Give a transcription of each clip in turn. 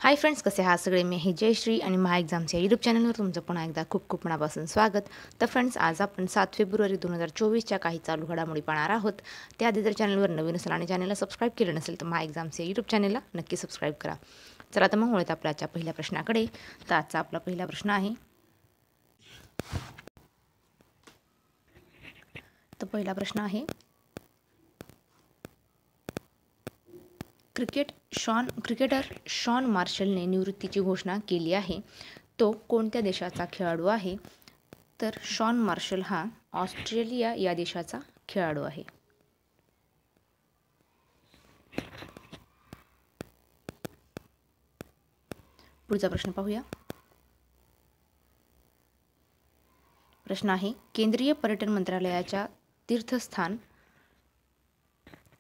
Hi friends, कसे आहात सगळे? मी हे जयश्री आणि महा एक्झाम्सच्या यूट्यूब चॅनलवर तुमचं पुन्हा एकदा खूप खूप मनापासून स्वागत. तर फ्रेंड्स, आज आपण 7 फेब्रुवारी 2024च्या काही चालू घडामोडी पाहणार आहोत. त्याआधी जर चॅनलवर नवीन असेल आणि चॅनलला सबस्क्राईब केलं नसेल तर महा एक्झाम्सच्या यूट्यूब चॅनलला नक्की सबस्क्राईब करा. चला तर मग वळूयात आपल्या आजच्या पहिल्या प्रश्नाकडे. तर आजचा आपला पहिला प्रश्न आहे. तर पहिला प्रश्न आहे, क्रिकेटर शॉन मार्शलने निवृत्तीची घोषणा केली आहे. तो कोणत्या देशाचा खेळाडू आहे? तर शॉन मार्शल हा ऑस्ट्रेलिया या देशाचा खेळाडू आहे. पुढचा प्रश्न पाहूया. प्रश्न आहे, केंद्रीय पर्यटन मंत्रालयाच्या तीर्थस्थान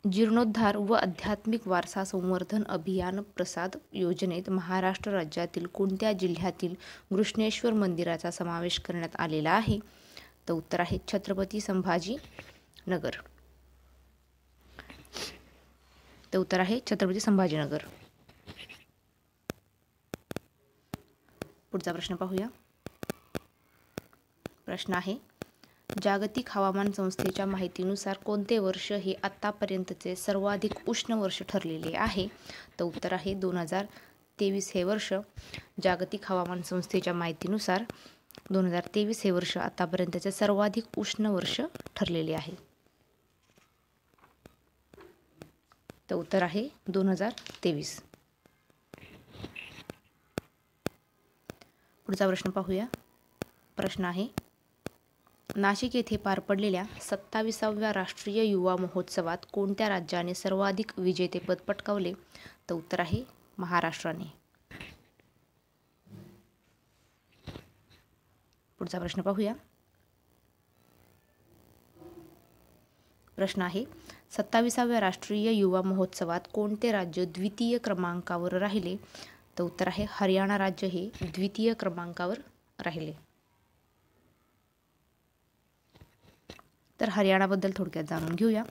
जीर्णोद्धार व आध्यात्मिक वारसा संवर्धन अभियान प्रसाद योजनेत महाराष्ट्र राज्यातील कोणत्या जिल्ह्यातील घृष्णेश्वर मंदिराचा समावेश करण्यात आलेला आहे? तर उत्तर आहे छत्रपती संभाजी नगर. तर उत्तर आहे छत्रपती संभाजीनगर. पुढचा प्रश्न पाहूया. प्रश्न आहे, जागतिक हवामान संस्थेच्या माहितीनुसार कोणते वर्ष हे आत्तापर्यंतचे सर्वाधिक उष्ण वर्ष ठरलेले आहे? तर उत्तर आहे 2023 हे वर्ष. जागतिक हवामान संस्थेच्या माहितीनुसार 2023 हे वर्ष आतापर्यंतचे सर्वाधिक उष्ण वर्ष ठरलेले आहे. तर उत्तर आहे 2023. पुढचा प्रश्न पाहूया. प्रश्न आहे, नाशिक येथे पार पडलेल्या 27व्या राष्ट्रीय युवा महोत्सवात कोणत्या राज्याने सर्वाधिक विजेतेपद पटकावले? तर उत्तर आहे महाराष्ट्राने. पुढचा प्रश्न पाहूया. प्रश्न आहे, 27व्या राष्ट्रीय युवा महोत्सवात कोणते राज्य द्वितीय क्रमांकावर राहिले? तर उत्तर आहे हरियाणा राज्य हे द्वितीय क्रमांकावर राहिले. तर हरियाणाबद्दल थोडक्यात जाणून घेऊया.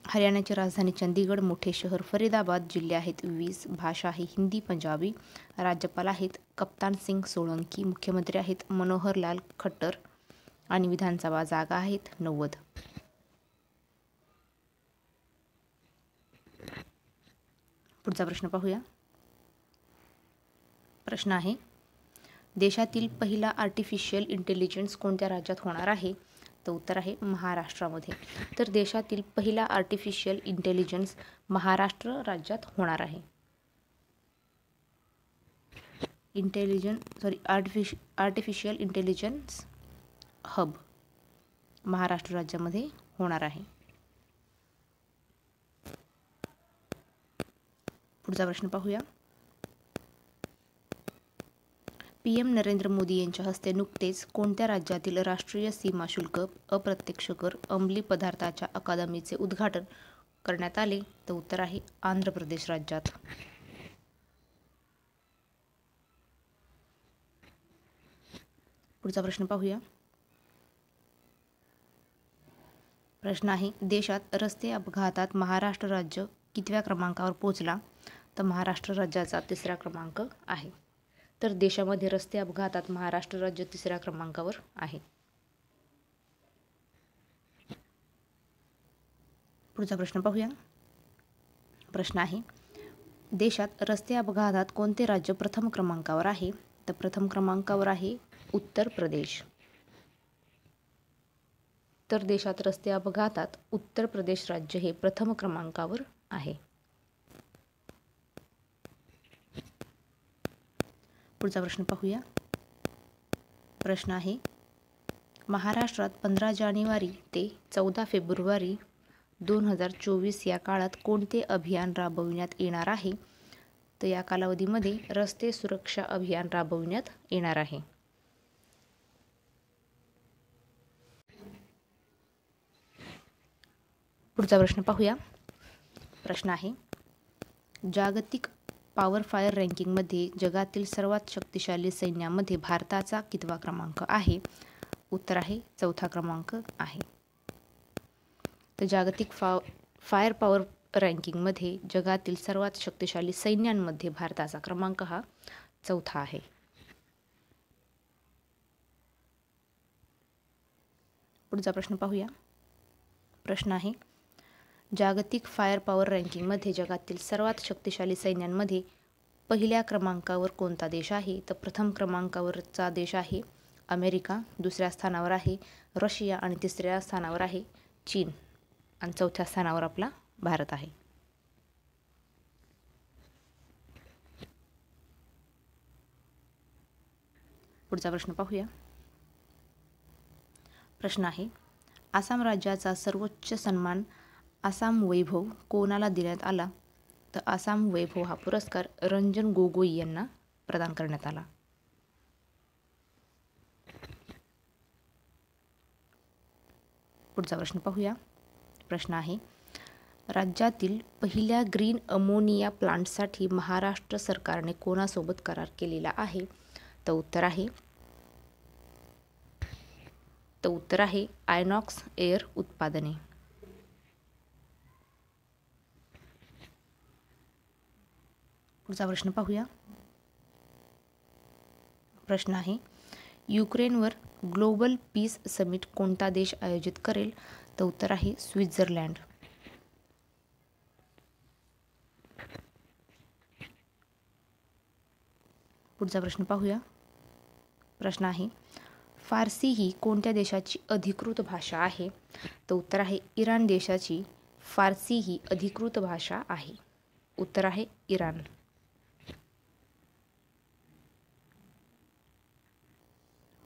हरियाणाची राजधानी चंदीगड, मोठे शहर फरीदाबाद, जिल्हे आहेत 20, भाषा आहे हिंदी पंजाबी, राज्यपाल आहेत कप्तान सिंग सोळंकी, मुख्यमंत्री आहेत मनोहर लाल खट्टर आणि विधानसभा जागा आहेत 90. पुढचा प्रश्न पाहूया. प्रश्न आहे, देशातील पहिला आर्टिफिशियल इंटेलिजन्स कोणत्या राज्यात होणार आहे? तर उत्तर आहे महाराष्ट्रामध्ये. तर देशातील पहिला आर्टिफिशियल इंटेलिजन्स महाराष्ट्र राज्यात होणार आहे. आर्टिफिशियल इंटेलिजन्स हब महाराष्ट्र राज्यामध्ये होणार आहे. पुढचा प्रश्न पाहूया. PM नरेंद्र मोदी यांच्या हस्ते नुकतेच कोणत्या राज्यातील राष्ट्रीय सीमा शुल्क अप्रत्यक्ष कर अंमली पदार्थाच्या अकादमीचे उद्घाटन करण्यात आले? तर उत्तर आहे आंध्र प्रदेश राज्यात. पुढचा प्रश्न पाहूया. प्रश्न आहे, देशात रस्ते अपघातात महाराष्ट्र राज्य कितव्या क्रमांकावर पोहोचला? तर महाराष्ट्र राज्याचा 3रा क्रमांक आहे. तर देशामध्ये रस्ते अपघातात महाराष्ट्र राज्य 3ऱ्या क्रमांकावर आहे. पुढचा प्रश्न पाहूया. प्रश्न आहे, देशात रस्ते अपघातात कोणते राज्य प्रथम क्रमांकावर आहे? तर प्रथम क्रमांकावर आहे उत्तर प्रदेश. तर देशात रस्ते अपघातात उत्तर प्रदेश राज्य हे प्रथम क्रमांकावर आहे. पुढचा प्रश्न पाहूया. प्रश्न आहे, महाराष्ट्रात 15 जानेवारी ते 14 फेब्रुवारी 2024 या काळात कोणते अभियान राबविण्यात येणार आहे? तर या कालावधीमध्ये रस्ते सुरक्षा अभियान राबविण्यात येणार आहे. पुढचा प्रश्न पाहूया. प्रश्न आहे, जागतिक पॉवर फायर रँकिंगमध्ये जगातील सर्वात शक्तिशाली सैन्यामध्ये भारताचा कितवा क्रमांक आहे? उत्तर आहे 4था क्रमांक आहे. तर जागतिक फायर पॉवर रँकिंगमध्ये जगातील सर्वात शक्तिशाली सैन्यांमध्ये भारताचा क्रमांक हा 4था आहे. पुढचा प्रश्न पाहूया. प्रश्न आहे, जागतिक फायर पॉवर रँकिंगमध्ये जगातील सर्वात शक्तिशाली सैन्यांमध्ये पहिल्या क्रमांकावर कोणता देश आहे? तर प्रथम क्रमांकावरचा देश आहे अमेरिका, दुसऱ्या स्थानावर आहे रशिया आणि तिसऱ्या स्थानावर आहे चीन आणि चौथ्या स्थानावर आपला भारत आहे. पुढचा प्रश्न पाहूया. प्रश्न आहे, आसाम राज्याचा सर्वोच्च सन्मान आसाम वैभव कोणाला देण्यात आला? तर आसाम वैभव हा पुरस्कार रंजन गोगोई यांना प्रदान करण्यात आला. पुढचा प्रश्न पाहूया. प्रश्न आहे, राज्यातील पहिल्या ग्रीन अमोनिया प्लांटसाठी महाराष्ट्र सरकारने कोणासोबत करार केलेला आहे? तर उत्तर आहे आयनॉक्स एअर उत्पादने. पुढचा प्रश्न पाहूया. प्रश्न आहे, युक्रेनवर ग्लोबल पीस समिट कोणता देश आयोजित करेल? तर उत्तर आहे स्वित्झर्लंड. पुढचा प्रश्न पाहूया. प्रश्न आहे, फारसी ही कोणत्या देशाची अधिकृत भाषा आहे? तर उत्तर आहे इराण देशाची फारसी ही अधिकृत भाषा आहे. उत्तर आहे इराण.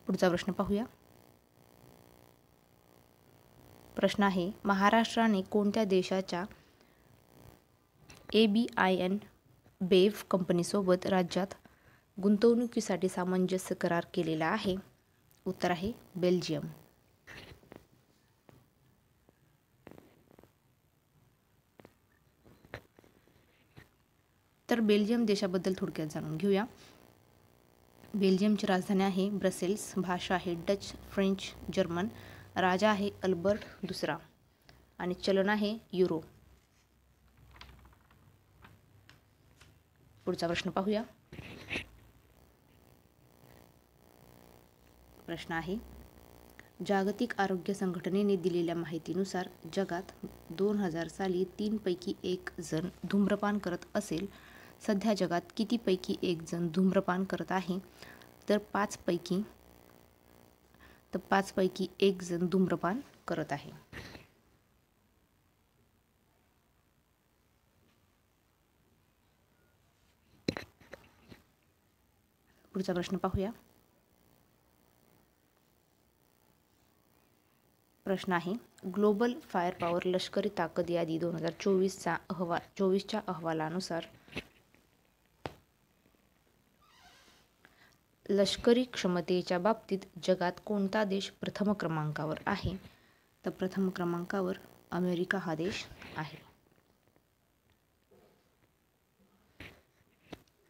पुढचा प्रश्न पाहूया. प्रश्न आहे, महाराष्ट्राने कोणत्या देशाच्या ABIN बेव कंपनीसोबत राज्यात गुंतवणुकीसाठी सामंजस्य करार केलेला आहे? उत्तर आहे बेल्जियम. तर बेल्जियम देशाबद्दल थोडक्यात जाणून घेऊया. बेल्जियमची राजधानी आहे ब्रसेल्स, भाषा आहे डच, फ्रेंच, जर्मन, राजा आहे अल्बर्ट दुसरा आणि चलन आहे युरो. पुढचा प्रश्न पाहूया. प्रश्न आहे, जागतिक आरोग्य संघटनेने दिलेल्या माहितीनुसार जगात 2000 साली 3 पैकी 1 जण धूम्रपान करत असेल. सध्या जगात किती पैकी 1 जण धूम्रपान करत आहे? तर 5 पैकी 1 जण धूम्रपान करत आहे. पुढचा प्रश्न पाहूया. प्रश्न आहे, ग्लोबल फायर पॉवर लष्करी ताकद यादी 2024च्या अहवालानुसार लष्करी क्षमतेच्या बाबतीत जगात कोणता देश प्रथम क्रमांकावर आहे? तर प्रथम क्रमांकावर अमेरिका हा देश आहे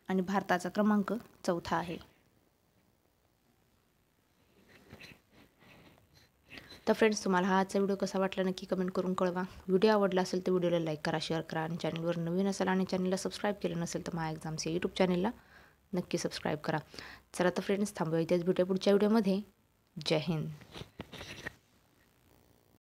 आणि भारताचा क्रमांक 4था आहे. तर फ्रेंड्स, तुम्हाला हा आजचा व्हिडिओ कसा वाटला नक्की कमेंट करून कळवा. व्हिडिओ आवडला असेल तर व्हिडिओला लाईक करा, शेअर करा आणि चॅनलवर नवीन असाल आणि चॅनलला सबस्क्राईब केलं नसेल तर माय एक्झाम्स या यूट्यूब चॅनलला नक्की सबस्क्राईब करा. चला तर फ्रेंड्स, थांबूया इथेच, भेटूया पुढच्या व्हिडिओमध्ये. जय हिंद.